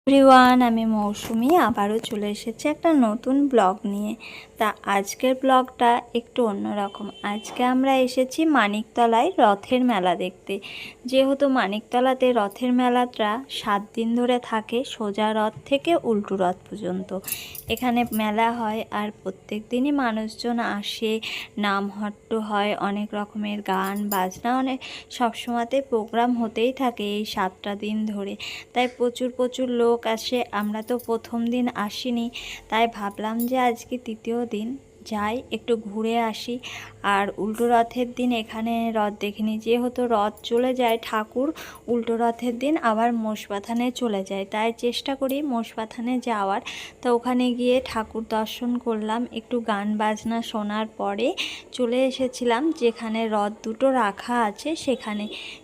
Everyone, আমি মৌসুমি আবারও চলে এসেছি একটা নতুন ব্লগ নিয়ে। তা আজকের ব্লগটা একটু অন্যরকম। আজকে আমরা এসেছি মানিকতলায় রথের মেলা দেখতে। যেহেতু মানিকতলাতে রথের মেলাটা 7 দিন ধরে থাকে, সোজা রথ থেকে উল্টো রথ পর্যন্ত এখানে মেলা হয়। আর প্রত্যেক দিনই মানুষজন আসে, নামহট্ট হয়, অনেক রকমের গান বাজনা, অনেক সবসময়তে প্রোগ্রাম হতেই থাকে এই 7টা দিন ধরে। তাই প্রচুর লোক আসে। আমরা তো প্রথম দিন আসিনি, তাই ভাবলাম যে আজকে তৃতীয় দিন যাই, একটু ঘুরে আসি। আর উল্টো রথের দিন এখানে রথ দেখিনি, যেহেতু রথ চলে যায় ঠাকুর উল্টো রথের দিন আবার মোষবাথানে চলে যায়, তাই চেষ্টা করি মোষবাথানে যাওয়ার। তো ওখানে গিয়ে ঠাকুর দর্শন করলাম, একটু গান বাজনা শোনার পরে চলে এসেছিলাম যেখানে রথ দুটো রাখা আছে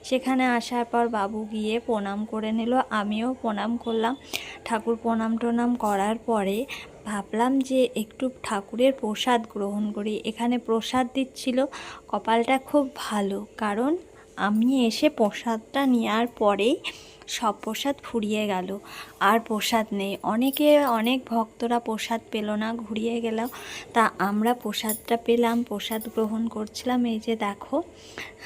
সেখানে আসার পর বাবু গিয়ে প্রণাম করে নিল, আমিও প্রণাম করলাম। ঠাকুর প্রণাম টনাম করার পরে ভাবলাম যে একটু ঠাকুরের প্রসাদ গ্রহণ করি। এখানে প্রসাদ দিচ্ছিল, কপালটা খুব ভালো, কারণ আমি এসে প্রসাদটা নেওয়ার পরেই সব প্রসাদ ফুরিয়ে গেল, আর প্রসাদ নেই। অনেক ভক্তরা প্রসাদ পেল না, ঘুরিয়ে গেল। তা আমরা প্রসাদটা পেলাম, প্রসাদ গ্রহণ করছিলাম। এই যে দেখো,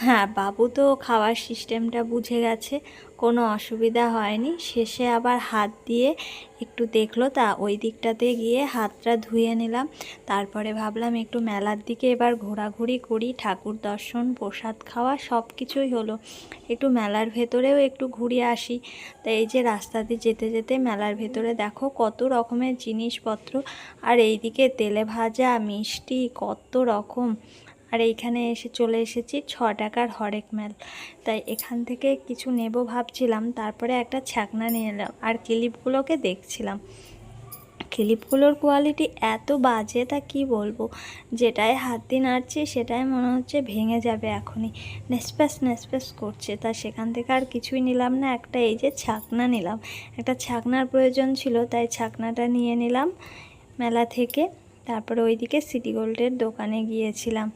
হ্যাঁ, বাবু তো খাওয়ার সিস্টেমটা বুঝে গেছে, কোনো অসুবিধা হয়নি। শেষে আবার হাত দিয়ে একটু দেখলো, তা ওই দিকটাতে গিয়ে হাতটা ধুয়ে নিলাম। তারপরে ভাবলাম একটু মেলার দিকে এবার ঘোরাঘুরি করি, ঠাকুর দর্শন প্রসাদ খাওয়া সব কিছুই হলো। একটু মেলার ভেতরেও একটু ঘুরে আসি। তাই এই যে রাস্তা দিয়ে যেতে যেতে মেলার ভেতরে দেখো কত রকমের জিনিসপত্র, আর এইদিকে তেলে ভাজা মিষ্টি কত রকম। আর এইখানে চলে এসেছি 6 টাকার হরেক মাল, তাই এখান থেকে কিছু নেব ভাবছিলাম। তারপরে একটা ছাকনা নিয়ে এলাম আর ক্লিপগুলোকে দেখছিলাম। ক্লিপগুলোর কোয়ালিটি এত বাজে, তা কি বলবো, যেটাই হাত দিয়ে নাড়ছি সেটাই মনে হচ্ছে ভেঙে যাবে এখনই, নেসপ্যাস করছে। তা সেখান থেকে আর কিছুই নিলাম না, একটা এই যে ছাকনা নিলাম, একটা ছাকনার প্রয়োজন ছিল, তাই ছাকনাটা নিয়ে নিলাম মেলা থেকে। তারপরে ওইদিকে সিটি গোল্ডের দোকানে গিয়েছিলাম,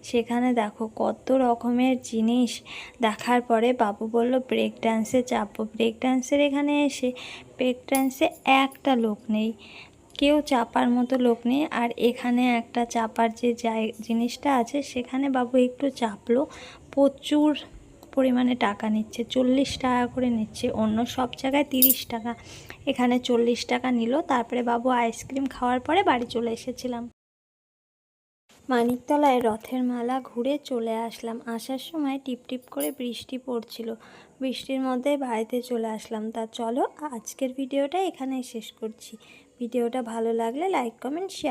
সেখানে দেখো কত রকমের জিনিস। দেখার পরে বাবু বলল ব্রেক ডান্সে চাপবো। ব্রেক ডান্সের এখানে এসে ব্রেক ডান্সে একটা লোক নেই, কেউ চাপার মতো লোক নেই। আর এখানে একটা চাপার যে জিনিসটা আছে সেখানে বাবু একটু চাপলো, প্রচুর পরিমাণে টাকা নিচ্ছে, 40 টাকা করে নিচ্ছে। অন্য সব জায়গায় 30 টাকা, এখানে 40 টাকা নিল। তারপরে বাবু আইসক্রিম খাওয়ার পরে বাড়ি চলে এসেছিলাম। মানিকতলায় রথের মেলা ঘুরে চলে আসলাম। আসার সময় টিপ করে বৃষ্টি পড়ছিল, বৃষ্টির মধ্যে বাড়িতে চলে আসলাম। তা চলো আজকের ভিডিওটা এখানেই শেষ করছি। ভিডিওটা ভালো লাগলে লাইক কমেন্ট শেয়ার।